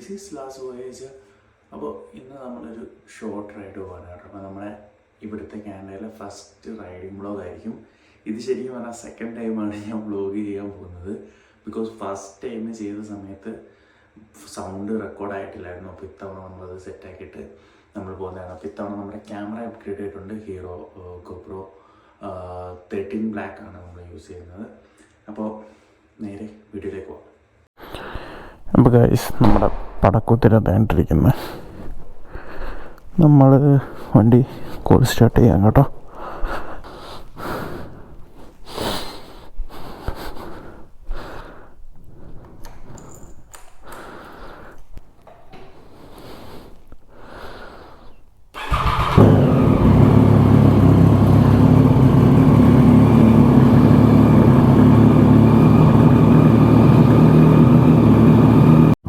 This is last voyage. അപ്പോൾ ഇന്ന് നമ്മളൊരു ഷോർട്ട് റൈഡ് പോകാനാണ് കേട്ടോ. അപ്പോൾ നമ്മുടെ ഇവിടുത്തെ കാനഡയിലെ ഫസ്റ്റ് റൈഡിങ് വ്ളോഗ് ആയിരിക്കും ഇത്. ശരിക്കും പറഞ്ഞാൽ സെക്കൻഡ് ടൈമാണ് ഞാൻ വ്ളോഗ് ചെയ്യാൻ പോകുന്നത്. ബിക്കോസ് ഫസ്റ്റ് ടൈം ചെയ്ത സമയത്ത് സൗണ്ട് റെക്കോർഡായിട്ടില്ലായിരുന്നു. അപ്പോൾ ഇത്തവണ നമ്മളത് സെറ്റാക്കിയിട്ട് നമ്മൾ പോകുന്നതാണ്. അപ്പോൾ ഇത്തവണ നമ്മുടെ ക്യാമറ അപ്ഗ്രേഡ് ചെയ്തിട്ടുണ്ട്. ഹീറോ GoPro 13 Black ആണ് നമ്മൾ യൂസ് ചെയ്യുന്നത്. അപ്പോൾ നേരെ വീഡിയോയിലേക്ക് പോകാം. അപ്പോൾ ഗൈസ്, നമ്മുടെ പടക്കൂത്തിരത്തായിട്ടിരിക്കുന്നത് നമ്മൾ വണ്ടി കോൾ സ്റ്റാർട്ട് ചെയ്യാം കേട്ടോ.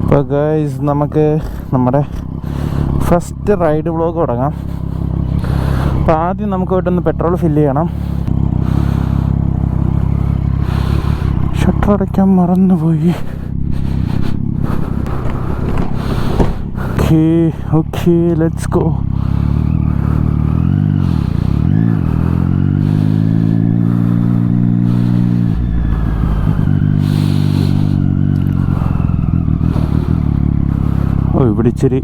അപ്പോൾ ഗൈസ്, നമുക്ക് നമ്മുടെ ഫസ്റ്റ് റൈഡ് വ്ളോഗ് തുടങ്ങാം. അപ്പോൾ ആദ്യം നമുക്ക് പോയിട്ടൊന്ന് പെട്രോൾ ഫില്ല് ചെയ്യണം. ഷട്ടർ അടയ്ക്കാൻ മറന്നുപോയി. Okay let's go. ഇവിടെ ഇച്ചിരി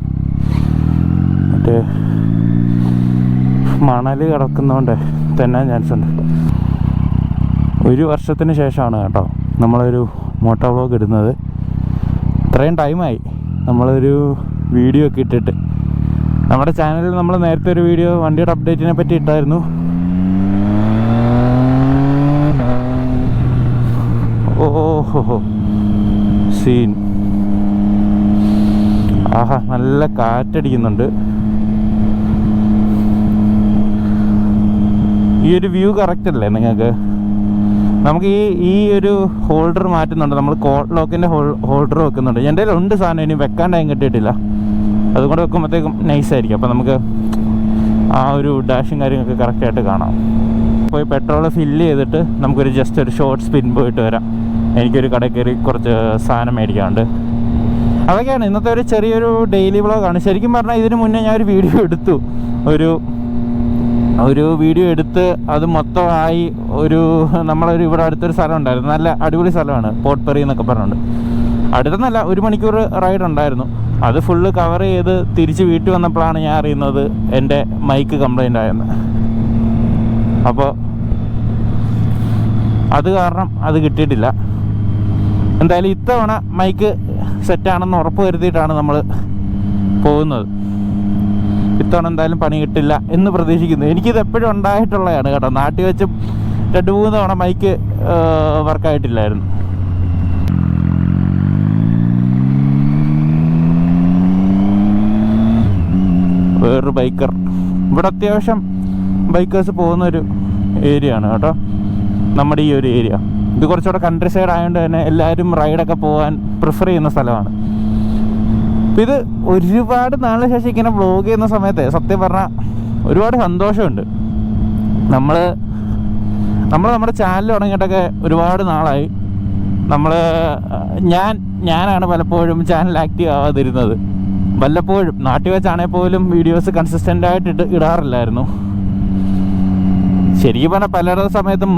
മറ്റേ മണൽ കിടക്കുന്നതുകൊണ്ട് തന്നെ ചാൻസ് ഉണ്ട്. 1 വർഷത്തിന് ശേഷമാണ് കേട്ടോ നമ്മളൊരു മോട്ടോ വ്ളോഗ് ഇടുന്നത്. ഇത്രയും ടൈമായി നമ്മളൊരു വീഡിയോ ഒക്കെ ഇട്ടിട്ട്. നമ്മുടെ ചാനലിൽ നമ്മൾ നേരത്തെ ഒരു വീഡിയോ വണ്ടിയുടെ അപ്ഡേറ്റിനെ പറ്റി ഇട്ടായിരുന്നു. ഓഹോ സീൻ. ആഹാ, നല്ല കാറ്റടിക്കുന്നുണ്ട്. ഈ ഒരു വ്യൂ കറക്റ്റ് അല്ലേ നിങ്ങൾക്ക്? നമുക്ക് ഈ ഒരു ഹോൾഡർ മാറ്റുന്നുണ്ട്. നമ്മൾ കോഡ് ലോക്കിൻ്റെ ഹോൾഡർ വെക്കുന്നുണ്ട്. എൻ്റെ കയ്യിലുണ്ട് സാധനം, ഇനി വെക്കാൻ ടൈം കിട്ടിയിട്ടില്ല. അതുകൊണ്ട് വെക്കുമ്പോഴത്തേക്കും നൈസായിരിക്കും. അപ്പോൾ നമുക്ക് ആ ഒരു ഡാഷും കാര്യങ്ങളൊക്കെ കറക്റ്റായിട്ട് കാണാം. പോയി പെട്രോൾ ഫില്ല് ചെയ്തിട്ട് നമുക്കൊരു ജസ്റ്റ് ഒരു ഷോർട്ട് സ്പിൻ പോയിട്ട് വരാം. എനിക്കൊരു കടയിൽ കയറി കുറച്ച് സാധനം മേടിക്കാനുണ്ട്. അതൊക്കെയാണ് ഇന്നത്തെ ഒരു ചെറിയൊരു ഡെയിലി വ്ളോഗാണ്. ശരിക്കും പറഞ്ഞാൽ ഇതിന് മുന്നേ ഞാൻ ഒരു വീഡിയോ എടുത്തു. ഒരു വീഡിയോ എടുത്ത് അത് മൊത്തമായി നമ്മളൊരു ഇവിടെ അടുത്തൊരു സ്ഥലം ഉണ്ടായിരുന്നു. നല്ല അടിപൊളി സ്ഥലമാണ്, പോർട്ട് പെറി എന്നൊക്കെ പറഞ്ഞുണ്ട്. അടുത്തൊന്നല്ല, 1 മണിക്കൂർ റൈഡ് ഉണ്ടായിരുന്നു. അത് ഫുള്ള് കവർ ചെയ്ത് തിരിച്ച് വീട്ടിൽ വന്നപ്പോഴാണ് ഞാൻ അറിയുന്നത് എൻ്റെ മൈക്ക് കംപ്ലൈൻ്റ് ആയെന്ന്. അപ്പോൾ അത് കാരണം അത് കിട്ടിയിട്ടില്ല. എന്തായാലും ഇത്തവണ മൈക്ക് സെറ്റാണെന്ന് ഉറപ്പ് വരുത്തിയിട്ടാണ് നമ്മൾ പോകുന്നത്. ഇത്തവണ എന്തായാലും പണി കിട്ടില്ല എന്ന് പ്രതീക്ഷിക്കുന്നു. എനിക്കിത് എപ്പോഴും ഉണ്ടായിട്ടുള്ളതാണ് കേട്ടോ. നാട്ടിൽ വെച്ച് 2-3 തവണ മൈക്ക് വർക്കായിട്ടില്ലായിരുന്നു. വേറൊരു ബൈക്കർ. ഇവിടെ അത്യാവശ്യം ബൈക്കേഴ്സ് പോകുന്നൊരു ഏരിയ ആണ് കേട്ടോ നമ്മുടെ ഈ ഒരു ഏരിയ. ഇത് കുറച്ചുകൂടെ കൺട്രി സൈഡ് ആയതുകൊണ്ട് തന്നെ എല്ലാവരും റൈഡൊക്കെ പോകാൻ പ്രിഫർ ചെയ്യുന്ന സ്ഥലമാണ്. അപ്പം ഇത് ഒരുപാട് നാളിന് ശേഷം ഇങ്ങനെ വ്ളോഗ് ചെയ്യുന്ന സമയത്ത് സത്യം പറഞ്ഞാൽ ഒരുപാട് സന്തോഷമുണ്ട്. നമ്മൾ നമ്മുടെ ചാനൽ തുടങ്ങിയിട്ടൊക്കെ ഒരുപാട് നാളായി. ഞാനാണ് പലപ്പോഴും ചാനൽ ആക്റ്റീവ് ആവാതിരുന്നത്. വല്ലപ്പോഴും നാട്ടിൽ വെച്ചാണെങ്കിൽ പോലും വീഡിയോസ് കൺസിസ്റ്റൻ്റായിട്ട് ഇടാറില്ലായിരുന്നു. ശരിക്കും പറഞ്ഞാൽ പലരുടെ സമയത്തും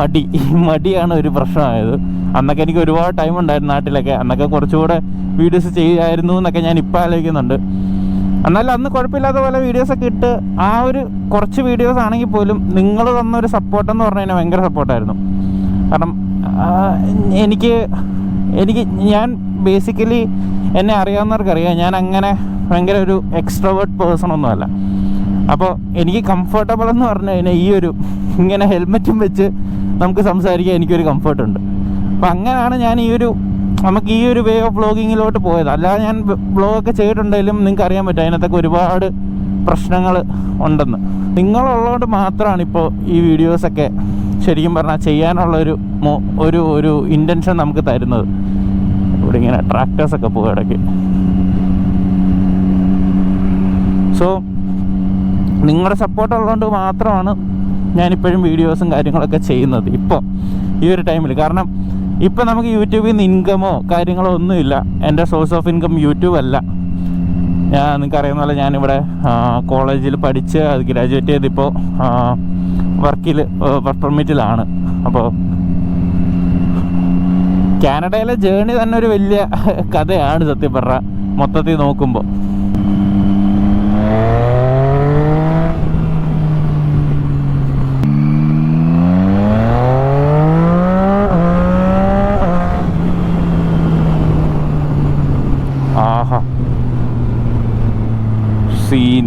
മടിയാണ് ഒരു പ്രശ്നമായത്. അന്നൊക്കെ എനിക്ക് ഒരുപാട് ടൈം ഉണ്ടായിരുന്നു നാട്ടിലൊക്കെ. അന്നൊക്കെ കുറച്ചുകൂടെ വീഡിയോസ് ചെയ്യായിരുന്നു എന്നൊക്കെ ഞാൻ ഇപ്പോൾ ആലോചിക്കുന്നുണ്ട്. എന്നാലും അന്ന് കുഴപ്പമില്ലാത്ത പോലെ വീഡിയോസൊക്കെ ഇട്ട് ആ ഒരു കുറച്ച് വീഡിയോസ് ആണെങ്കിൽ പോലും നിങ്ങൾ തന്നൊരു സപ്പോർട്ടെന്ന് പറഞ്ഞു കഴിഞ്ഞാൽ ഭയങ്കര സപ്പോർട്ടായിരുന്നു. കാരണം ഞാൻ ബേസിക്കലി എന്നെ അറിയാവുന്നവർക്കറിയാം, ഞാൻ അങ്ങനെ ഭയങ്കര ഒരു എക്സ്ട്രോവേർട്ട് പേഴ്സണൊന്നുമല്ല. അപ്പോൾ എനിക്ക് കംഫർട്ടബിൾ എന്ന് പറഞ്ഞു കഴിഞ്ഞാൽ ഇങ്ങനെ ഹെൽമെറ്റും വെച്ച് നമുക്ക് സംസാരിക്കാൻ എനിക്കൊരു കംഫർട്ടുണ്ട്. അപ്പം അങ്ങനെയാണ് ഞാൻ നമുക്ക് ഈ ഒരു വേ ഓഫ് വ്ളോഗിങ്ങിലോട്ട് പോയത്. അല്ലാതെ ഞാൻ വ്ളോഗൊക്കെ ചെയ്തിട്ടുണ്ടെങ്കിലും നിങ്ങൾക്ക് അറിയാൻ പറ്റും അതിനകത്തൊക്കെ ഒരുപാട് പ്രശ്നങ്ങൾ ഉണ്ടെന്ന്. നിങ്ങളുള്ളതുകൊണ്ട് മാത്രമാണ് ഇപ്പോൾ ഈ വീഡിയോസൊക്കെ ശരിക്കും പറഞ്ഞാൽ ചെയ്യാനുള്ള ഒരു ഇൻറ്റൻഷൻ നമുക്ക് തരുന്നത്. ഇവിടെ ഇങ്ങനെ ട്രാക്ടേഴ്സൊക്കെ പോകും ഇടയ്ക്ക്. സോ നിങ്ങളുടെ സപ്പോർട്ട് ഉള്ളതുകൊണ്ട് മാത്രമാണ് ഞാനിപ്പോഴും വീഡിയോസും കാര്യങ്ങളൊക്കെ ചെയ്യുന്നത് ഇപ്പോൾ ഈ ഒരു ടൈമിൽ. കാരണം ഇപ്പം നമുക്ക് യൂട്യൂബിൽ നിന്ന് ഇൻകമോ കാര്യങ്ങളോ ഒന്നുമില്ല. എൻ്റെ സോഴ്സ് ഓഫ് ഇൻകം യൂട്യൂബ് അല്ല. നിങ്ങൾക്ക് അറിയുന്ന പോലെ ഞാനിവിടെ കോളേജിൽ പഠിച്ച് അത് ഗ്രാജുവേറ്റ് ചെയ്തിപ്പോൾ വർക്കിൽ വർക്ക് പെർമിറ്റിലാണ്. അപ്പോൾ കാനഡയിലെ ജേണി തന്നെ ഒരു വലിയ കഥയാണ് സത്യം പറഞ്ഞാൽ മൊത്തത്തിൽ നോക്കുമ്പോൾ. ആഹാ, സീൻ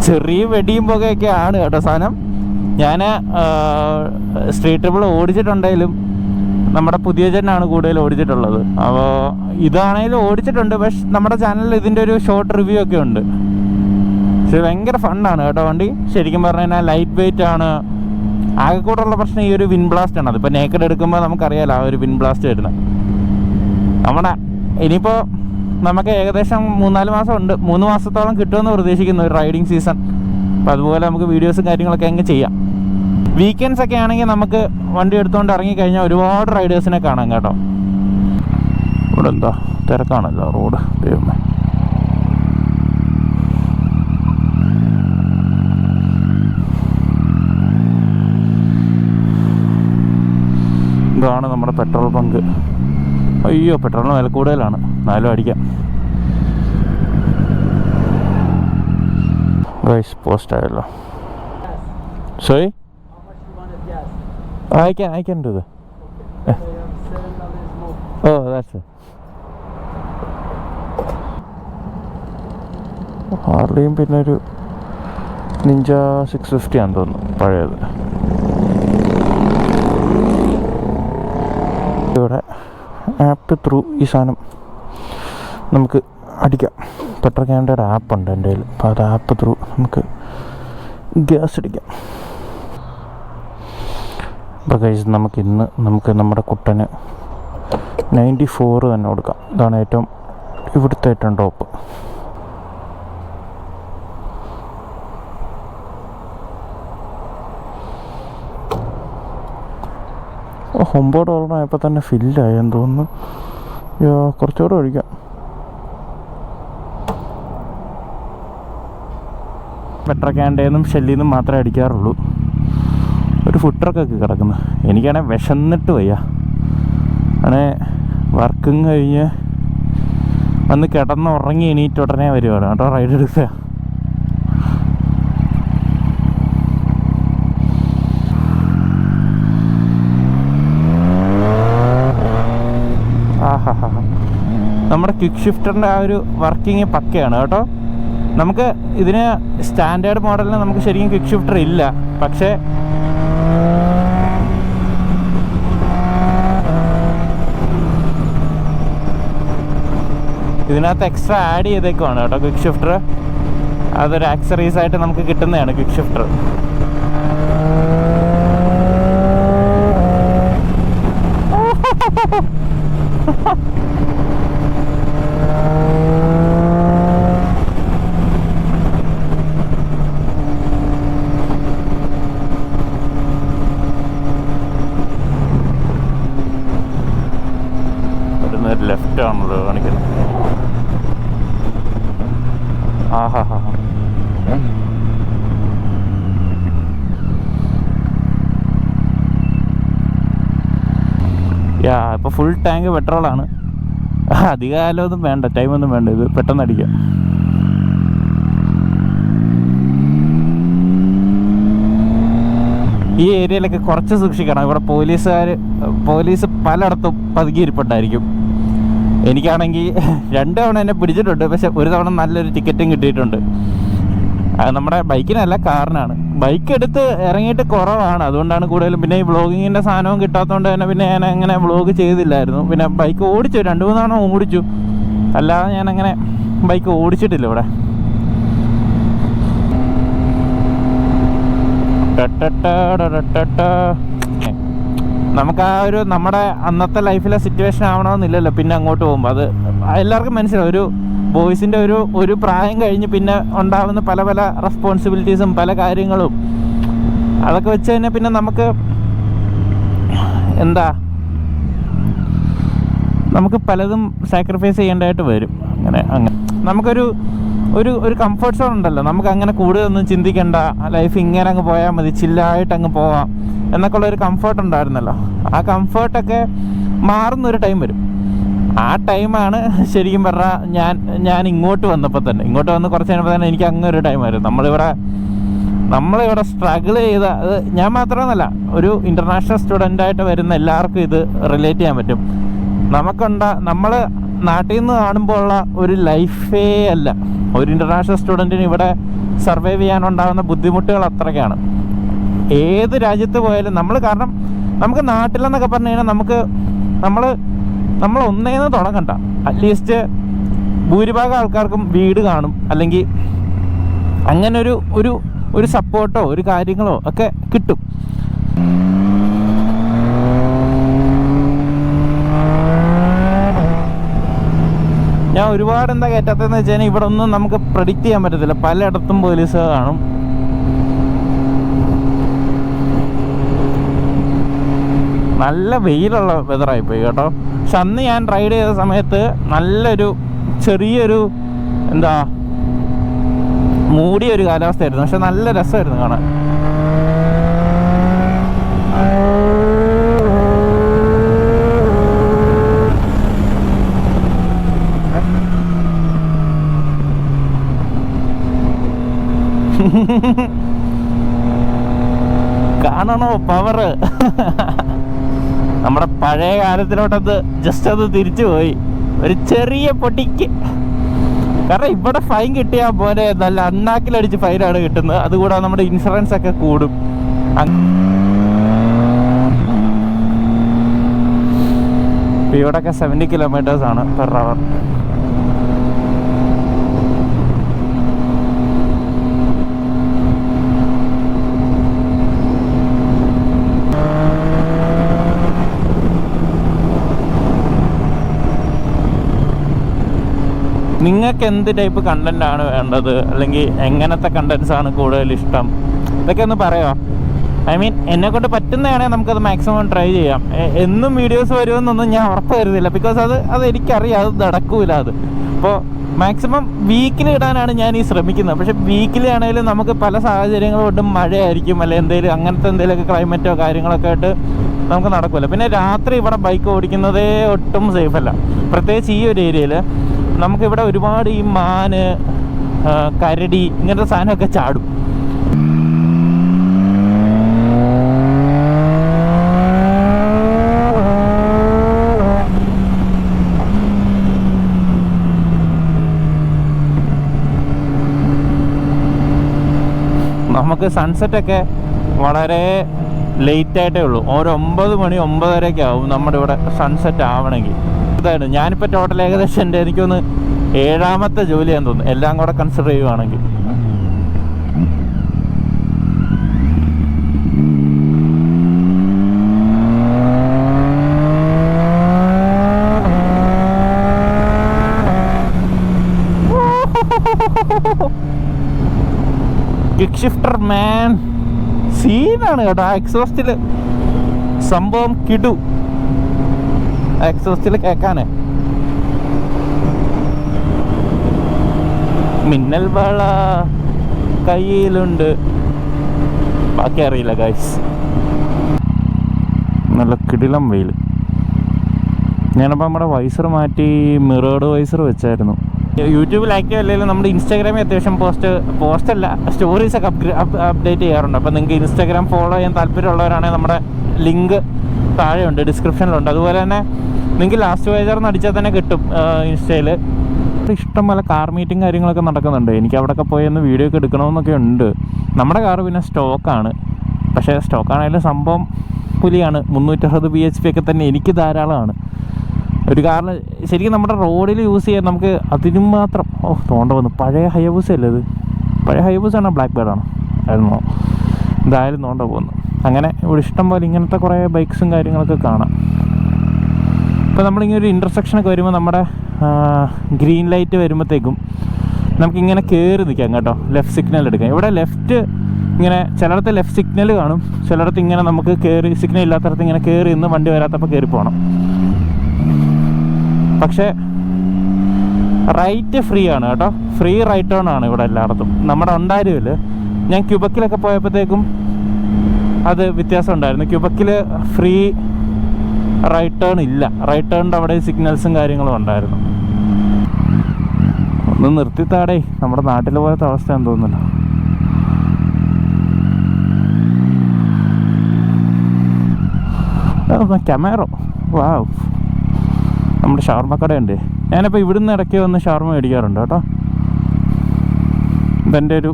ചെറിയ വെടിയും പുകയൊക്കെ ആണ് കേട്ടോ സാധനം. ഞാൻ സ്ട്രീറ്റ് ട്രിപ്പിൾ ഓടിച്ചിട്ടുണ്ടെങ്കിലും നമ്മുടെ പുതിയ ജെന്നാണ് കൂടുതൽ ഓടിച്ചിട്ടുള്ളത്. അപ്പോൾ ഇതാണെങ്കിലും ഓടിച്ചിട്ടുണ്ട്, പക്ഷെ നമ്മുടെ ചാനലിൽ ഇതിൻ്റെ ഒരു ഷോർട്ട് റിവ്യൂ ഒക്കെ ഉണ്ട്. പക്ഷെ ഭയങ്കര ഫണ്ണാണ് കേട്ടോ വണ്ടി. ശരിക്കും പറഞ്ഞു കഴിഞ്ഞാൽ ലൈറ്റ് വെയിറ്റ് ആണ്. ആകെ കൂടെയുള്ള പ്രശ്നം ഈ ഒരു വിൻ ബ്ലാസ്റ്റ് ആണ്. അതിപ്പോൾ നേക്കഡ് എടുക്കുമ്പോൾ നമുക്കറിയാലോ ആ ഒരു വിൻ ബ്ലാസ്റ്റ് വരുന്നത്. നമ്മുടെ ഇനിയിപ്പോൾ നമുക്ക് ഏകദേശം 3-4 മാസം ഉണ്ട്, 3 മാസത്തോളം കിട്ടുമെന്ന് പ്രതീക്ഷിക്കുന്നു ഒരു റൈഡിങ് സീസൺ. അപ്പോൾ അതുപോലെ നമുക്ക് വീഡിയോസും കാര്യങ്ങളൊക്കെ അങ്ങ് ചെയ്യാം. വീക്കെൻഡ്സ് ഒക്കെ ആണെങ്കിൽ നമുക്ക് വണ്ടി എടുത്തുകൊണ്ട് ഇറങ്ങിക്കഴിഞ്ഞാൽ ഒരുപാട് റൈഡേഴ്സിനെ കാണാം കേട്ടോ. ഇവിടെ എന്താ തിരക്കാണല്ലോ റോഡ്, ദൈവമേ. ഇതാണ് നമ്മുടെ പെട്രോൾ ബങ്ക്. അയ്യോ, പെട്രോളിന് വില കൂടുതലാണ്, 4 അടിക്കാം. ഗൈസ് പോസ്റ്റ് ആയല്ലോ. Sorry, I can do that. Oh, that's it. ഹാർലിയും പിന്നെ ഒരു നിഞ്ച 650 ആണെന്ന് തോന്നുന്നു പഴയത്. ഇവിടെ ആപ്പ് ത്രൂ ഈ സാധനം നമുക്ക് അടിക്കാം. പെട്രോൾ കാനഡയുടെ ആപ്പുണ്ട് എൻ്റെ കയ്യിൽ. അപ്പോൾ അത് ആപ്പ് ത്രൂ നമുക്ക് ഗ്യാസ് അടിക്കാം. അപ്പോൾ ഗൈസ് നമുക്ക് നമ്മുടെ കുട്ടന് 94 തന്നെ കൊടുക്കാം. ഇതാണ് ഇവിടുത്തെ ഏറ്റവും ടോപ്പ്. $9 ആയപ്പോൾ തന്നെ ഫില്ലായെന്ന് തോന്നുന്നു. കുറച്ചുകൂടെ ഒഴിക്കാം. പെട്രോൾ കാനഡയിൽ നിന്നും ഷെല്ലിൽ നിന്നും മാത്രമേ അടിക്കാറുള്ളൂ. ഒരു ഫുഡ് ട്രക്കൊക്കെ കിടക്കുന്നു. എനിക്കാണെങ്കിൽ വിശന്നിട്ട് വയ്യ. അങ്ങനെ വർക്കും കഴിഞ്ഞ് വന്ന് കിടന്നുറങ്ങി എണീറ്റ് ഉടനെ വരുവാണ് കേട്ടോ റൈഡ് എടുക്കുക. നമ്മുടെ ക്വിക്ക് ഷിഫ്റ്ററിൻ്റെ ആ ഒരു വർക്കിങ് പക്കയാണ് കേട്ടോ. നമുക്ക് ഇതിന് സ്റ്റാൻഡേർഡ് മോഡലിന് നമുക്ക് ശരിക്കും ക്വിക്ക് ഷിഫ്റ്റർ ഇല്ല. പക്ഷേ ഇതിനകത്ത് എക്സ്ട്രാ ആഡ് ചെയ്തേക്കുവാണ് കേട്ടോ ക്വിക്ക് ഷിഫ്റ്റർ. അതൊരു ആക്സറീസ് ആയിട്ട് നമുക്ക് കിട്ടുന്നതാണ് ക്വിക്ക് ഷിഫ്റ്റർ. ലെഫ്റ്റ് ആണല്ലോ കാണിക്കുന്നത്. ആഹാ ഹാ ഹാ. ഇപ്പോൾ ഫുൾ ടാങ്ക് പെട്രോളാണ്. അധിക കാലമൊന്നും വേണ്ട, ടൈമൊന്നും വേണ്ട, ഇത് പെട്ടെന്ന് അടിക്കാം. ഈ ഏരിയയിലൊക്കെ കുറച്ച് സൂക്ഷിക്കണം. ഇവിടെ പോലീസ് പലയിടത്തും പതുങ്ങിയിരിപ്പുണ്ടായിരിക്കും. എനിക്കാണെങ്കിൽ 2 തവണ എന്നെ പിടിച്ചിട്ടുണ്ട്. പക്ഷെ ഒരു തവണ നല്ലൊരു ടിക്കറ്റും കിട്ടിയിട്ടുണ്ട്. അത് നമ്മുടെ ബൈക്കിനല്ല, കാറിനാണ്. ബൈക്ക് എടുത്ത് ഇറങ്ങിയിട്ട് കുറവാണ്, അതുകൊണ്ടാണ് കൂടുതലും. പിന്നെ ഈ വ്ളോഗിങ്ങിൻ്റെ സാധനവും കിട്ടാത്തതുകൊണ്ട് തന്നെ പിന്നെ ഞാൻ അങ്ങനെ വ്ളോഗ് ചെയ്തില്ലായിരുന്നു. പിന്നെ ബൈക്ക് ഓടിച്ചു, 2-3 തവണ ഓടിച്ചു, അല്ലാതെ ഞാനങ്ങനെ ബൈക്ക് ഓടിച്ചിട്ടില്ല ഇവിടെ. നമുക്ക് ആ ഒരു നമ്മുടെ അന്നത്തെ ലൈഫിലെ സിറ്റുവേഷൻ ആവണമെന്നില്ലല്ലോ പിന്നെ അങ്ങോട്ട് പോകുമ്പോൾ. അത് എല്ലാവർക്കും മനസ്സിലാവും. ഒരു ബോയ്സിൻ്റെ ഒരു പ്രായം കഴിഞ്ഞ് പിന്നെ ഉണ്ടാകുന്ന പല പല റെസ്പോൺസിബിലിറ്റീസും പല കാര്യങ്ങളും അതൊക്കെ വെച്ച് തന്നെ പിന്നെ നമുക്ക് നമുക്ക് പലതും സാക്രിഫൈസ് ചെയ്യേണ്ടതായിട്ട് വരും. അങ്ങനെ നമുക്കൊരു ഒരു കംഫർട്ട് സോൺ ഉണ്ടല്ലോ, നമുക്ക് അങ്ങനെ കൂടുതലൊന്നും ചിന്തിക്കേണ്ട, ലൈഫ് ഇങ്ങനെ അങ്ങ് പോയാൽ മതി, ചില്ലായിട്ട് അങ്ങ് പോവാം എന്നൊക്കെ ഉള്ളൊരു കംഫർട്ട് ഉണ്ടായിരുന്നല്ലോ. ആ കംഫർട്ടൊക്കെ മാറുന്നൊരു ടൈം വരും. ആ ടൈമാണ് ശരിക്കും പറഞ്ഞാൽ ഞാൻ ഇങ്ങോട്ട് വന്നപ്പോൾ തന്നെ, ഇങ്ങോട്ട് വന്ന് കുറച്ച് കഴിഞ്ഞപ്പോൾ തന്നെ എനിക്ക് അങ്ങനെ ഒരു ടൈം വരും. നമ്മളിവിടെ സ്ട്രഗിൾ ചെയ്ത, അത് ഞാൻ മാത്രമൊന്നുമല്ല, ഒരു ഇൻ്റർനാഷണൽ സ്റ്റുഡൻ്റായിട്ട് വരുന്ന എല്ലാവർക്കും ഇത് റിലേറ്റ് ചെയ്യാൻ പറ്റും. നമ്മൾ നാട്ടിൽ നിന്ന് കാണുമ്പോൾ ഉള്ള ഒരു ലൈഫേ അല്ല ഒരു ഇൻ്റർനാഷണൽ സ്റ്റുഡൻറ്റിന് ഇവിടെ സർവൈവ് ചെയ്യാനുണ്ടാകുന്ന ബുദ്ധിമുട്ടുകൾ അത്രയ്ക്കാണ്. ഏത് രാജ്യത്ത് പോയാലും കാരണം നമുക്ക് നാട്ടിലെന്നൊക്കെ പറഞ്ഞു കഴിഞ്ഞാൽ നമ്മൾ ഒന്നേന്ന് തുടങ്ങണ്ട. അറ്റ്ലീസ്റ്റ് ഭൂരിഭാഗം ആൾക്കാർക്കും വീട് കാണും, അല്ലെങ്കിൽ അങ്ങനെ ഒരു സപ്പോർട്ടോ ഒരു കാര്യങ്ങളോ ഒക്കെ കിട്ടും. ഞാൻ ഒരുപാട് എന്താ കയറ്റാത്തതെന്ന് വെച്ച് കഴിഞ്ഞാൽ ഇവിടെ ഒന്നും നമുക്ക് പ്രെഡിക്റ്റ് ചെയ്യാൻ പറ്റത്തില്ല, പലയിടത്തും പോലീസ് കാണും. നല്ല വെയിലുള്ള വെതറായിപ്പോയി കേട്ടോ. പക്ഷെ അന്ന് ഞാൻ റൈഡ് ചെയ്ത സമയത്ത് നല്ലൊരു ചെറിയൊരു എന്താ മൂടിയൊരു കാലാവസ്ഥയായിരുന്നു, പക്ഷെ നല്ല രസമായിരുന്നു കാണാൻ. കാണണോ പവറ്? നമ്മുടെ പഴയ കാലത്തിലോട്ടത് ജസ്റ്റ് അത് തിരിച്ചു പോയി ഒരു ചെറിയ പൊട്ടിക്ക്. കാരണം ഇവിടെ ഫൈൻ കിട്ടിയാൽ പോലെ നല്ല അണ്ണാക്കിലടിച്ച് ഫൈനാണ് കിട്ടുന്നത്. അതുകൂടാതെ നമ്മുടെ ഇൻഷുറൻസ് ഒക്കെ കൂടും. ഇവിടെയൊക്കെ 70 കിലോമീറ്റേഴ്സ് ആണ് പെർ അവർ. നിങ്ങൾക്ക് എന്ത് ടൈപ്പ് കണ്ടന്റ് ആണ് വേണ്ടത്, അല്ലെങ്കിൽ എങ്ങനത്തെ കണ്ടന്റ്സ് ആണ് കൂടുതൽ ഇഷ്ടം, ഇതൊക്കെ ഒന്ന് പറയുമോ? ഐ മീൻ എന്നെക്കൊണ്ട് പറ്റുന്നതാണെങ്കിൽ നമുക്കത് മാക്സിമം ട്രൈ ചെയ്യാം. എന്നും വീഡിയോസ് വരുമെന്നൊന്നും ഞാൻ ഉറപ്പ് വരുന്നില്ല, ബിക്കോസ് അത് എനിക്കറിയാം അത് നടക്കൂല. അപ്പോൾ മാക്സിമം വീക്കിലി ഇടാനാണ് ഞാൻ ഈ ശ്രമിക്കുന്നത്. പക്ഷേ വീക്കിലി ആണെങ്കിലും നമുക്ക് പല സാഹചര്യങ്ങൾ കൊണ്ടും മഴയായിരിക്കും, അല്ലെങ്കിൽ എന്തെങ്കിലും അങ്ങനത്തെ എന്തെങ്കിലുമൊക്കെ ക്ലൈമറ്റോ കാര്യങ്ങളൊക്കെ ആയിട്ട് നമുക്ക് നടക്കില്ല. പിന്നെ രാത്രി ഇവിടെ ബൈക്ക് ഓടിക്കുന്നതേ ഒട്ടും സേഫല്ല, പ്രത്യേകിച്ച് ഈ ഒരു ഏരിയയിൽ. നമുക്കിവിടെ ഒരുപാട് ഈ മാന്, കരടി ഇങ്ങനത്തെ സാധനമൊക്കെ ചാടും. നമുക്ക് സൺസെറ്റൊക്കെ വളരെ ലേറ്റായിട്ടേ ഉള്ളൂ. ഒരു 9 മണി 9:30 ആവും നമ്മുടെ ഇവിടെ സൺസെറ്റ് ആവണമെങ്കിൽ. ഇതാണ് ഞാനിപ്പോൾ ടോട്ടൽ ഏകദേശം എനിക്കൊന്ന് 7ാമത്തെ ജോലിയാന്ന് തോന്നുന്നു, എല്ലാം കൂടെ കൺസിഡർ ചെയ്യുവാണെങ്കിൽ. കിക്ക് ഷിഫ്റ്റർ മാൻ സീനാണ് കേട്ടോ. ആ എക്സോസ്റ്റിൽ സംഭവം കിടു, എക്സോസ്റ്റിൽ കേൾക്കാനേ. മിന്നൽ വള കയ്യിലുണ്ട്, ബാക്കി അറിയില്ല ഗൈസ്. നല്ല കിടിലം വെയിൽ. ഞാനപ്പോൾ നമ്മുടെ വൈസർ മാറ്റി മിറേർഡ് വൈസർ വെച്ചായിരുന്നു. യൂട്യൂബിൽ ആക്റ്റീവ് അല്ലെങ്കിലും നമ്മുടെ ഇൻസ്റ്റാഗ്രാമിൽ അത്യാവശ്യം പോസ്റ്റല്ല സ്റ്റോറീസൊക്കെ അപ്ഡേറ്റ് ചെയ്യാറുണ്ട്. അപ്പോൾ നിങ്ങൾക്ക് ഇൻസ്റ്റാഗ്രാം ഫോളോ ചെയ്യാൻ താല്പര്യമുള്ളവരാണെങ്കിൽ നമ്മുടെ ലിങ്ക് താഴെയുണ്ട്, ഡിസ്ക്രിപ്ഷനിലുണ്ട്. അതുപോലെ തന്നെ നിങ്ങൾക്ക് ലാസ്റ്റ് വൈസർ അടിച്ചാൽ തന്നെ കിട്ടും ഇൻസ്റ്റയിൽ. ഇഷ്ടം പോലെ കാർ മീറ്റിംഗ് കാര്യങ്ങളൊക്കെ നടക്കുന്നുണ്ട്. എനിക്ക് അവിടെയൊക്കെ പോയി ഒന്ന് വീഡിയോ ഒക്കെ എടുക്കണമെന്നൊക്കെ ഉണ്ട്. നമ്മുടെ കാറ് പിന്നെ സ്റ്റോക്കാണ്, പക്ഷേ സ്റ്റോക്കാണെങ്കിലും സംഭവം പുലിയാണ്. 360 bhp ഒക്കെ തന്നെ എനിക്ക് ധാരാളമാണ്. ഒരു കാറിന് ശരിക്കും നമ്മുടെ റോഡിൽ യൂസ് ചെയ്യാൻ നമുക്ക് അതിനും മാത്രം തോണ്ട വന്നു. പഴയ ഹയബൂസ അല്ലേ ഇത്? പഴയ ഹയബൂസാണോ ബ്ലാക്ക് ബേർഡാണോ ആയിരുന്നോ? എന്തായാലും തോണ്ട പോകുന്നു. അങ്ങനെ ഇവിടെ ഇഷ്ടം പോലെ ഇങ്ങനത്തെ കുറേ ബൈക്സും കാര്യങ്ങളൊക്കെ കാണാം. ഇപ്പോൾ നമ്മളിങ്ങനെ ഒരു ഇൻ്റർസെക്ഷനൊക്കെ വരുമ്പോൾ നമ്മുടെ ഗ്രീൻ ലൈറ്റ് വരുമ്പോഴത്തേക്കും നമുക്കിങ്ങനെ കയറി നിൽക്കാം കേട്ടോ, ലെഫ്റ്റ് സിഗ്നൽ എടുക്കാം. ഇവിടെ ലെഫ്റ്റ് ഇങ്ങനെ ചിലയിടത്ത് ലെഫ്റ്റ് സിഗ്നൽ കാണും, ചിലയിടത്ത് ഇങ്ങനെ നമുക്ക് കയറി സിഗ്നൽ ഇല്ലാത്തടത്ത് ഇങ്ങനെ കയറി ഇന്ന് വണ്ടി വരാത്തപ്പോൾ കയറി പോകണം. പക്ഷേ റൈറ്റ് ഫ്രീ ആണ് കേട്ടോ, ഫ്രീ റൈറ്റ് ടേൺ ആണ് ഇവിടെ എല്ലായിടത്തും. നമ്മുടെ ഒണ്ടാരുവിൽ ഞാൻ ക്യൂബക്കിലൊക്കെ പോയപ്പോഴത്തേക്കും അത് വ്യത്യാസം ഉണ്ടായിരുന്നു. ക്യൂബക്കിൽ ഫ്രീ റൈറ്റ് ടേൺ ഇല്ല, റൈറ്റ് ടേണിൻ്റെ അവിടെ സിഗ്നൽസും കാര്യങ്ങളും ഉണ്ടായിരുന്നു. ഒന്ന് നിർത്തിത്താടേ, നമ്മുടെ നാട്ടിൽ പോലത്തെ അവസ്ഥയാണെന്ന് തോന്നുന്നില്ല. ക്യാമറോ വാവ്, നമ്മുടെ ഷവർമ്മ കടയുണ്ട്. ഞാനിപ്പോൾ ഇവിടുന്ന് ഇടയ്ക്ക് വന്ന് ഷവർമ്മ മേടിക്കാറുണ്ട് കേട്ടോ. ഇതെൻ്റെ ഒരു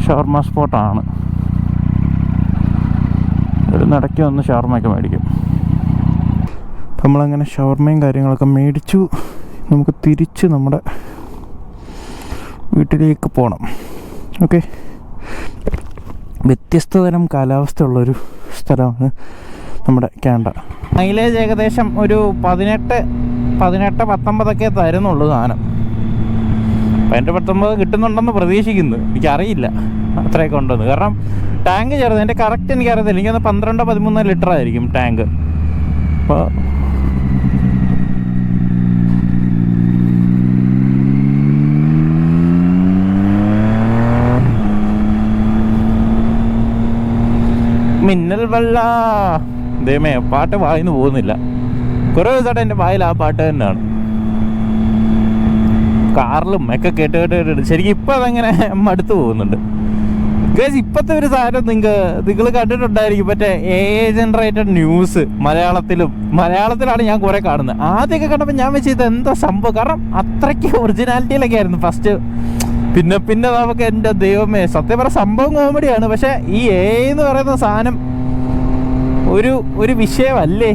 ഷവർമ്മ സ്പോട്ടാണ്. ഇവിടുന്ന് ഇടയ്ക്ക് വന്ന് ഷവർമ്മയൊക്കെ മേടിക്കും. അപ്പം നമ്മളങ്ങനെ ഷവർമ്മയും കാര്യങ്ങളൊക്കെ മേടിച്ചു. നമുക്ക് തിരിച്ച് നമ്മുടെ വീട്ടിലേക്ക് പോകണം. ഓക്കെ, വ്യത്യസ്ത തരം കാലാവസ്ഥ ഉള്ളൊരു സ്ഥലമാണ് നമ്മുടെ കാനഡ. മൈലേജ് ഏകദേശം ഒരു 18-19 തരുന്നുള്ളൂ സാധനം. 18-19 കിട്ടുന്നുണ്ടെന്ന് പ്രതീക്ഷിക്കുന്നു. എനിക്കറിയില്ല അത്രയൊക്കെ ഉണ്ടെന്ന്, കാരണം ടാങ്ക് ചേർന്ന് എൻ്റെ കറക്റ്റ് എനിക്കറിയത്തില്ല. എനിക്കൊന്ന് 12-13 ലിറ്റർ ആയിരിക്കും ടാങ്ക്. അപ്പോൾ മിന്നൽ വെള്ള ദൈവമേ, പാട്ട് വായിന്ന് പോകുന്നില്ല. കുറേ ദിവസമായിട്ട് എൻ്റെ വായിൽ ആ പാട്ട് തന്നെയാണ്. കാറിലും ഒക്കെ കേട്ട് ശരിക്കും ഇപ്പം അതങ്ങനെ മടുത്തു പോകുന്നുണ്ട്. ഗൈസ്, ഇപ്പോഴത്തെ ഒരു സാധനം നിങ്ങൾ കണ്ടിട്ടുണ്ടായിരിക്കും, മറ്റേ AI ജനറേറ്റഡ് ന്യൂസ് മലയാളത്തിലാണ് ഞാൻ കുറേ കാണുന്നത്. ആദ്യമൊക്കെ കണ്ടപ്പോൾ ഞാൻ വെച്ച് ഇത് എന്താ സംഭവം, കാരണം അത്രയ്ക്ക് ഒറിജിനാലിറ്റിയിലൊക്കെ ആയിരുന്നു ഫസ്റ്റ്. പിന്നെ നമുക്ക് എൻ്റെ ദൈവമേ, സത്യം പറഞ്ഞ സംഭവം കോമഡിയാണ്. പക്ഷെ ഈ AI എന്ന് പറയുന്ന സാധനം ഒരു വിഷയമല്ലേ,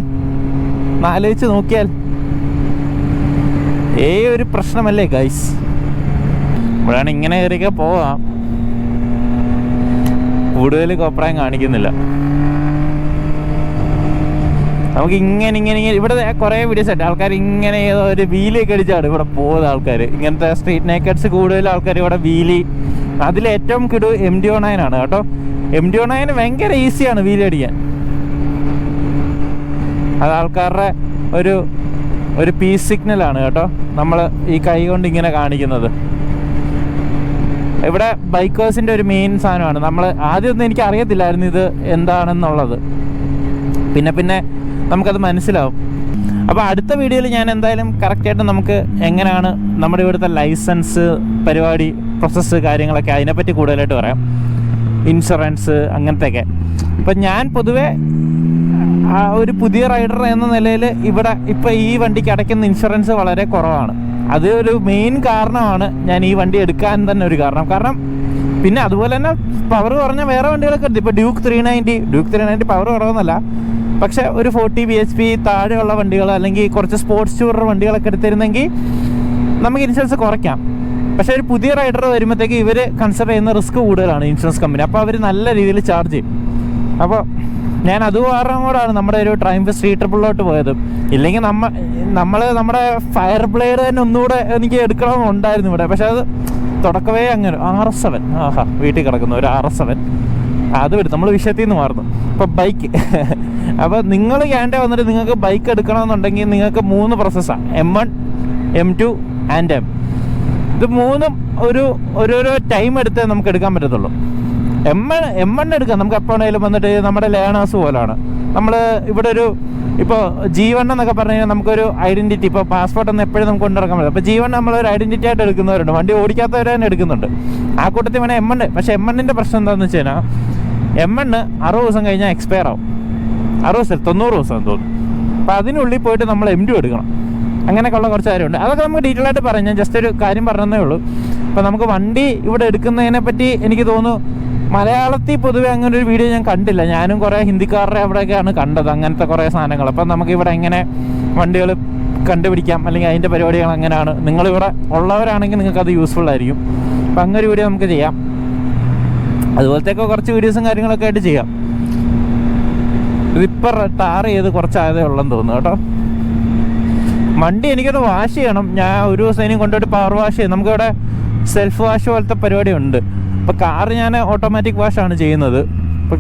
ആലോചിച്ച് നോക്കിയാൽ. ഒരു പ്രശ്നമല്ലേ ഗൈസ്. ഇവിടെയാണ് ഇങ്ങനെ കയറിയൊക്കെ പോവാം, കൂടുതൽ കോപ്രായം കാണിക്കുന്നില്ല. നമുക്ക് ഇങ്ങനെ ഇവിടെ കുറേ വീഡിയോസ് ആയിട്ട് ആൾക്കാർ ഇങ്ങനെ ഏതോ ഒരു വീലിയൊക്കെ അടിച്ചാണ് ഇവിടെ പോകുന്ന ആൾക്കാർ. ഇങ്ങനത്തെ സ്ട്രീറ്റ് നേക്കഡ്സ് കൂടുതൽ ആൾക്കാർ ഇവിടെ വീലി. അതിലേറ്റവും കിടു MT-09 ആണ് കേട്ടോ. MT-09 ഭയങ്കര ഈസിയാണ് വീലി അടിക്കാൻ. അത് ആൾക്കാരുടെ ഒരു പീസ് സിഗ്നലാണ് കേട്ടോ, നമ്മൾ ഈ കൈ കൊണ്ട് ഇങ്ങനെ കാണിക്കുന്നത്. ഇവിടെ ബൈക്കേഴ്സിൻ്റെ ഒരു മെയിൻ സാധനമാണ്. നമ്മൾ ആദ്യമൊന്നും എനിക്ക് അറിയത്തില്ലായിരുന്നു ഇത് എന്താണെന്നുള്ളത്. പിന്നെ നമുക്കത് മനസ്സിലാവും. അപ്പോൾ അടുത്ത വീഡിയോയിൽ ഞാൻ എന്തായാലും കറക്റ്റായിട്ട് നമുക്ക് എങ്ങനെയാണ് നമ്മുടെ ഇവിടുത്തെ ലൈസൻസ് പരിപാടി, പ്രോസസ്സ്, കാര്യങ്ങളൊക്കെ അതിനെപ്പറ്റി കൂടുതലായിട്ട് പറയാം. ഇൻഷുറൻസ് അങ്ങനത്തെയൊക്കെ. അപ്പം ഞാൻ പൊതുവേ ഒരു പുതിയ റൈഡർ എന്ന നിലയിൽ ഇവിടെ ഇപ്പോൾ ഈ വണ്ടിക്ക് അടയ്ക്കുന്ന ഇൻഷുറൻസ് വളരെ കുറവാണ്. അത് ഒരു മെയിൻ കാരണമാണ് ഞാൻ ഈ വണ്ടി എടുക്കാൻ തന്നെ ഒരു കാരണം. പിന്നെ അതുപോലെ തന്നെ പവർ കുറഞ്ഞ വേറെ വണ്ടികളൊക്കെ ഉണ്ട്. ഇപ്പോൾ ഡ്യൂക്ക് 390 പവർ കുറവെന്നല്ല, പക്ഷേ ഒരു 40 bhp താഴെയുള്ള വണ്ടികൾ അല്ലെങ്കിൽ കുറച്ച് സ്പോർട്സ് ടൂറർ വണ്ടികളൊക്കെ എടുത്തിരുന്നെങ്കിൽ നമുക്ക് ഇൻഷുറൻസ് കുറയ്ക്കാം. പക്ഷേ ഒരു പുതിയ റൈഡർ വരുമ്പോഴത്തേക്ക് ഇവർ കൺസിഡർ ചെയ്യുന്ന റിസ്ക് കൂടുതലാണ് ഇൻഷുറൻസ് കമ്പനി. അപ്പോൾ അവർ നല്ല രീതിയിൽ ചാർജ് ചെയ്യും. അപ്പോൾ ഞാൻ അത് കാരണം കൂടാണ് നമ്മുടെ ഒരു ട്രയംഫ് സ്ട്രീറ്റ് ട്രിപ്പിളിലോട്ട് പോയത്. ഇല്ലെങ്കിൽ നമ്മൾ നമ്മുടെ ഫയർ ബ്ലേഡ് തന്നെ ഒന്നുകൂടെ എനിക്ക് എടുക്കണമെന്നുണ്ടായിരുന്നു ഇവിടെ. പക്ഷെ അത് തുടക്കമേ അങ്ങനെ RS7 വീട്ടിൽ കിടക്കുന്ന ഒരു RS7 അത് വരും. നമ്മൾ വിഷയത്തിൽ നിന്ന് മാറുന്നു. അപ്പോൾ ബൈക്ക് അപ്പോൾ നിങ്ങൾ ക്യാൻഡ വന്നിട്ട് നിങ്ങൾക്ക് ബൈക്ക് എടുക്കണമെന്നുണ്ടെങ്കിൽ നിങ്ങൾക്ക് 3 പ്രോസസ്സാണ്, M1, M2 ആൻഡ് M. ഇത് 3ഉം ഓരോരോ ടൈം എടുത്തേ നമുക്ക് എടുക്കാൻ പറ്റത്തുള്ളൂ. M1 എടുക്കാം നമുക്ക് എപ്പോഴാണെങ്കിലും വന്നിട്ട് നമ്മുടെ ലേണേഴ്സ് പോലാണ്. നമ്മൾ ഇവിടെ ഇപ്പോൾ G1 എന്നൊക്കെ പറഞ്ഞു കഴിഞ്ഞാൽ നമുക്കൊരു ഐഡൻറ്റിറ്റി, ഇപ്പോൾ പാസ്പോർട്ടൊന്നും എപ്പോഴും നമുക്ക് കൊണ്ടിറക്കാൻ പറ്റില്ല. അപ്പോൾ G1 നമ്മളൊരു ഐഡൻറ്റിറ്റി ആയിട്ട് എടുക്കുന്നവരുണ്ട്, വണ്ടി ഓടിക്കാത്തവർ തന്നെ എടുക്കുന്നുണ്ട്. ആ കൂട്ടത്തിൽ വേണേൽ M1. പക്ഷേ M1ൻ്റെ പ്രശ്നം എന്താണെന്ന് വെച്ച് കഴിഞ്ഞാൽ M1 60 ദിവസം കഴിഞ്ഞാൽ എക്സ്പയർ ആവും. 90 ദിവസം തോന്നുന്നു. അപ്പോൾ അതിനുള്ളിൽ പോയിട്ട് നമ്മൾ M2 എടുക്കണം. അങ്ങനെയൊക്കെയുള്ള കുറച്ച് കാര്യമുണ്ട്. അതൊക്കെ നമുക്ക് ഡീറ്റെയിൽ ആയിട്ട് പറയാം. ഞാൻ ജസ്റ്റ് ഒരു കാര്യം പറഞ്ഞതേ ഉള്ളൂ. അപ്പോൾ നമുക്ക് വണ്ടി ഇവിടെ എടുക്കുന്നതിനെ പറ്റി എനിക്ക് തോന്നുന്നു മലയാളത്തിൽ പൊതുവെ അങ്ങനെ ഒരു വീഡിയോ ഞാൻ കണ്ടില്ല. ഞാനും കുറേ ഹിന്ദിക്കാരുടെ അവിടെയൊക്കെയാണ് കണ്ടത് അങ്ങനത്തെ കുറേ സാധനങ്ങൾ. അപ്പം നമുക്കിവിടെ എങ്ങനെ വണ്ടികൾ കണ്ടുപിടിക്കാം അല്ലെങ്കിൽ അതിൻ്റെ പരിപാടികൾ എങ്ങനെയാണ്, നിങ്ങളിവിടെ ഉള്ളവരാണെങ്കിൽ നിങ്ങൾക്കത് യൂസ്ഫുൾ ആയിരിക്കും. അപ്പം അങ്ങനെ ഒരു വീഡിയോ നമുക്ക് ചെയ്യാം. അതുപോലത്തെയൊക്കെ കുറച്ച് വീഡിയോസും കാര്യങ്ങളൊക്കെ ആയിട്ട് ചെയ്യാം. ഇതിപ്പോൾ ടാർ ചെയ്ത് കുറച്ചായതേ ഉള്ളെന്ന് തോന്നുന്നു കേട്ടോ. വണ്ടി എനിക്കൊന്ന് വാഷ് ചെയ്യണം. ഞാൻ ഒരു ദിവസം ഇനി കൊണ്ടുപോയിട്ട് പവർ വാഷ് ചെയ്യും. നമുക്കിവിടെ സെൽഫ് വാഷ് പോലത്തെ പരിപാടി ഉണ്ട്. ഇപ്പോൾ കാറ് ഞാൻ ഓട്ടോമാറ്റിക് വാഷാണ് ചെയ്യുന്നത്. ഇപ്പോൾ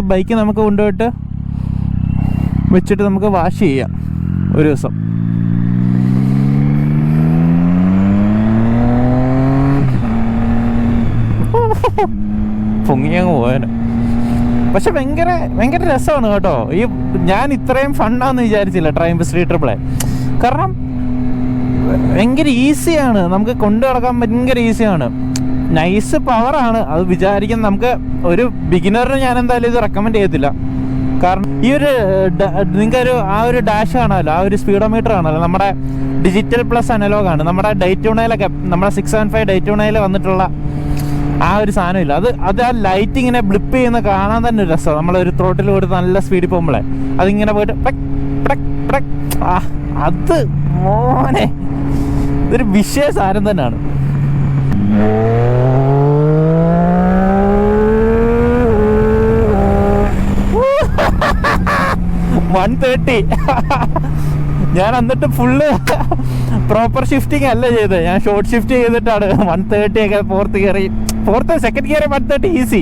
ബൈക്ക് നമുക്ക് കൊണ്ടുപോയിട്ട് വെച്ചിട്ട് നമുക്ക് വാഷ് ചെയ്യാം ഒരു ദിവസം. പൊങ്ങിയങ്ങ് പോയാന്. പക്ഷെ ഭയങ്കര ഭയങ്കര രസമാണ് കേട്ടോ. ഈ ഞാൻ ഇത്രയും ഫണ്ണാന്ന് വിചാരിച്ചില്ല ട്രയംഫ് സ്ട്രീറ്റ് ട്രിപ്പിളെ. കാരണം ഭയങ്കര ഈസിയാണ്, നമുക്ക് കൊണ്ടു നടക്കാൻ ഭയങ്കര ഈസിയാണ്, നൈസ് പവറാണ്. അത് വിചാരിക്കുന്ന നമുക്ക് ഒരു ബിഗിനറിന് ഞാൻ എന്തായാലും ഇത് റെക്കമെൻഡ് ചെയ്യത്തില്ല. കാരണം ഈ ഒരു നിങ്ങൾക്കൊരു ആ ഒരു ഡാഷ് കാണാമല്ലോ, ആ ഒരു സ്പീഡോമീറ്റർ കാണാമല്ലോ, നമ്മുടെ ഡിജിറ്റൽ പ്ലസ് അനലോഗാണ്. നമ്മുടെ ഡൈറ്റൂണയിലൊക്കെ നമ്മുടെ 675 ഡൈറ്റൂണയിൽ വന്നിട്ടുള്ള ആ ഒരു സാധനമില്ല, അത് ആ ലൈറ്റ് ഇങ്ങനെ ബ്ലിപ്പ് ചെയ്യുന്ന കാണാൻ തന്നെ ഒരു രസമാണ്. നമ്മളൊരു ത്രോട്ടിൽ കൊടുത്ത് നല്ല സ്പീഡിൽ പോകുമ്പോഴേ അതിങ്ങനെ പോയിട്ട് അത് മോനെ ഇതൊരു വിഷയ സാധനം തന്നെയാണ്. 130 ഞാൻ എന്നിട്ട് ഫുള്ള് പ്രോപ്പർ ഷിഫ്റ്റിംഗ് അല്ല ചെയ്തത്, ഞാൻ ഷോർട്ട് ഷിഫ്റ്റ് ചെയ്തിട്ടാണ് 130 ഒക്കെ ഫോർത്ത് സെക്കൻഡ് ഗിയർ 130 ഈസി.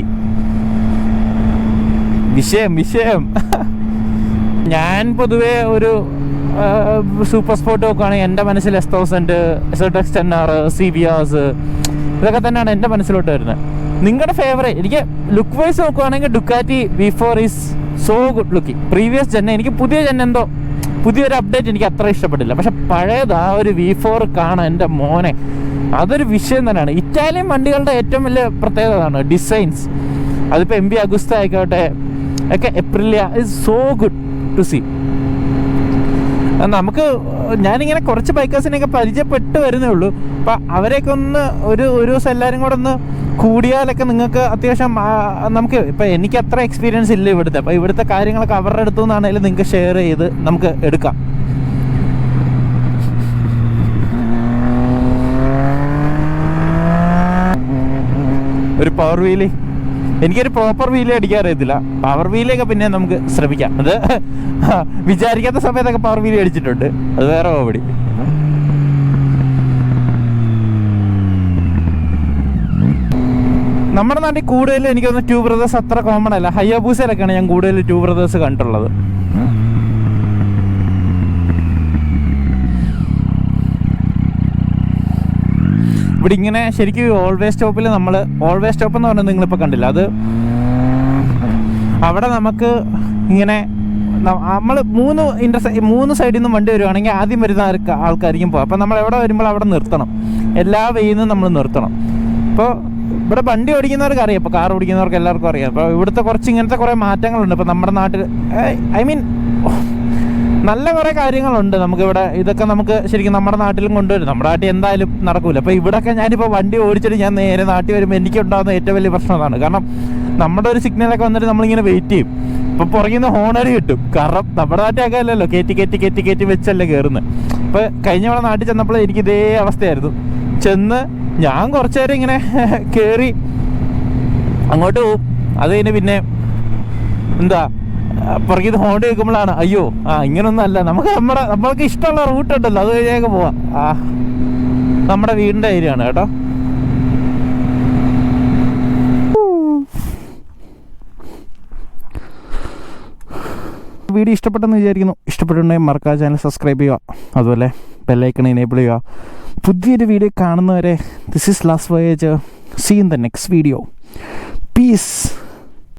വിഷയം ഞാൻ പൊതുവേ ഒരു സൂപ്പർ സ്പോർട്ട് നോക്കുകയാണെങ്കിൽ എൻ്റെ മനസ്സിൽ S1000, ZX10R, CBRs ഇതൊക്കെ തന്നെയാണ് എൻ്റെ മനസ്സിലോട്ട് വരുന്നത്. നിങ്ങളുടെ ഫേവറേറ്റ് എനിക്ക് ലുക്ക് വൈസ് നോക്കുകയാണെങ്കിൽ Ducati V4 is so good looking. Previous gen എനിക്ക് പുതിയ ജെൻ എന്തോ പുതിയൊരു അപ്ഡേറ്റ് എനിക്ക് അത്ര ഇഷ്ടപ്പെട്ടില്ല. പക്ഷെ പഴയത് ആ ഒരു V4 കാണാൻ എൻ്റെ മോനെ അതൊരു വിഷയം തന്നെയാണ്. ഇറ്റാലിയൻ വണ്ടികളുടെ ഏറ്റവും വലിയ പ്രത്യേകത ആണ് ഡിസൈൻസ്. അതിപ്പോൾ MV അഗുസ്ത ആയിക്കോട്ടെ ഒക്കെ Aprilia is so good to see. നമുക്ക് ഞാനിങ്ങനെ കുറച്ച് ബൈക്കേഴ്സിനെയൊക്കെ പരിചയപ്പെട്ട് വരുന്നേ ഉള്ളൂ. അപ്പം അവരെയൊക്കെ ഒന്ന് ഒരു ദിവസം എല്ലാവരും കൂടെ ഒന്ന് കൂടിയാലൊക്കെ നിങ്ങൾക്ക് അത്യാവശ്യം നമുക്ക് ഇപ്പം എനിക്ക് അത്ര എക്സ്പീരിയൻസ് ഇല്ല ഇവിടുത്തെ. അപ്പോൾ ഇവിടുത്തെ കാര്യങ്ങളൊക്കെ അവരുടെ അടുത്തു നിന്നാണെങ്കിലും നിങ്ങൾക്ക് ഷെയർ ചെയ്ത് നമുക്ക് എടുക്കാം. ഒരു പവർ വീല് എനിക്കൊരു പ്രോപ്പർ വീല് അടിക്കാൻ അറിയത്തില്ല. പവർ വീലൊക്കെ പിന്നെ നമുക്ക് ശ്രമിക്കാം. അത് വിചാരിക്കാത്ത സമയത്തൊക്കെ പവർ വീല് അടിച്ചിട്ടുണ്ട്, അത് വേറെ കോമഡി. നമ്മുടെ നാട്ടിൽ കൂടുതൽ എനിക്കൊന്ന് ടു ബ്രദേഴ്സ് അത്ര കോമൺ അല്ല. ഹയാബൂസയിലൊക്കെയാണ് ഞാൻ കൂടുതൽ ടു ബ്രദേഴ്സ് കണ്ടിട്ടുള്ളത്. ഇവിടെ ഇങ്ങനെ ശരിക്കും ഓൾവേസ് സ്റ്റോപ്പിൽ നമ്മൾ ഓൾവേസ് സ്റ്റോപ്പ് എന്ന് പറഞ്ഞാൽ നിങ്ങളിപ്പോൾ കണ്ടില്ല, അത് അവിടെ നമുക്ക് ഇങ്ങനെ നമ്മൾ മൂന്ന് സൈഡിൽ നിന്നും വണ്ടി വരുവാണെങ്കിൽ ആദ്യം വരുന്ന ആൾക്കാരിക്കും പോകാം. അപ്പോൾ നമ്മൾ എവിടെ വരുമ്പോൾ അവിടെ നിർത്തണം, എല്ലാ വെയിൽ നിന്നും നമ്മൾ നിർത്തണം. അപ്പോൾ ഇവിടെ വണ്ടി ഓടിക്കുന്നവർക്ക് അറിയാം, ഇപ്പോൾ കാർ ഓടിക്കുന്നവർക്ക് എല്ലാവർക്കും അറിയാം. അപ്പോൾ ഇവിടുത്തെ കുറച്ച് ഇങ്ങനത്തെ കുറേ മാറ്റങ്ങളുണ്ട്. ഇപ്പോൾ നമ്മുടെ നാട്ടിൽ ഐ മീൻ നല്ല കുറേ കാര്യങ്ങളുണ്ട് നമുക്കിവിടെ. ഇതൊക്കെ നമുക്ക് ശരിക്കും നമ്മുടെ നാട്ടിലും കൊണ്ടുവരും. നമ്മുടെ നാട്ടിൽ എന്തായാലും നടക്കില്ല. അപ്പോൾ ഇവിടെയൊക്കെ ഞാനിപ്പോൾ വണ്ടി ഓടിച്ചിട്ട് ഞാൻ നേരെ നാട്ടിൽ വരുമ്പോൾ എനിക്കുണ്ടാകുന്ന ഏറ്റവും വലിയ പ്രശ്നം അതാണ്. കാരണം നമ്മുടെ ഒരു സിഗ്നലൊക്കെ വന്നിട്ട് നമ്മളിങ്ങനെ വെയിറ്റ് ചെയ്യും. ഇപ്പോൾ പുറകിൽ നിന്ന് ഹോണടി കിട്ടും. കാരണം നമ്മുടെ നാട്ടിലൊക്കെ അല്ലല്ലോ, കയറ്റി വെച്ചല്ലേ കയറുന്നത്. ഇപ്പോൾ കഴിഞ്ഞ ഇവിടെ നാട്ടിൽ ചെന്നപ്പോൾ എനിക്ക് ഇതേ അവസ്ഥയായിരുന്നു. ചെന്ന് ഞാൻ കുറച്ച് നേരം ഇങ്ങനെ കയറി അങ്ങോട്ട് പോവും. അത് കഴിഞ്ഞ് പിന്നെ പുറകിൽ ഹോൺ കേൾക്കുമ്പോഴാണ് അയ്യോ ഇങ്ങനൊന്നും അല്ല, നമ്മൾക്ക് ഇഷ്ടമുള്ള റൂട്ട് ഉണ്ടല്ലോ, അത് കഴിഞ്ഞൊക്കെ പോവാം. നമ്മുടെ വീടിൻ്റെ ഏരിയയാണ് കേട്ടോ. വീഡിയോ ഇഷ്ടപ്പെട്ടെന്ന് വിചാരിക്കുന്നു. ഇഷ്ടപ്പെട്ടുണ്ടെങ്കിൽ മറക്കാതെ ചാനൽ സബ്സ്ക്രൈബ് ചെയ്യുക, അതുപോലെ ബെല്ലൈക്കൺ എനേബിൾ ചെയ്യുക. പുതിയൊരു വീഡിയോ കാണുന്നവരെ this is last voyage. See in the next video. Piece.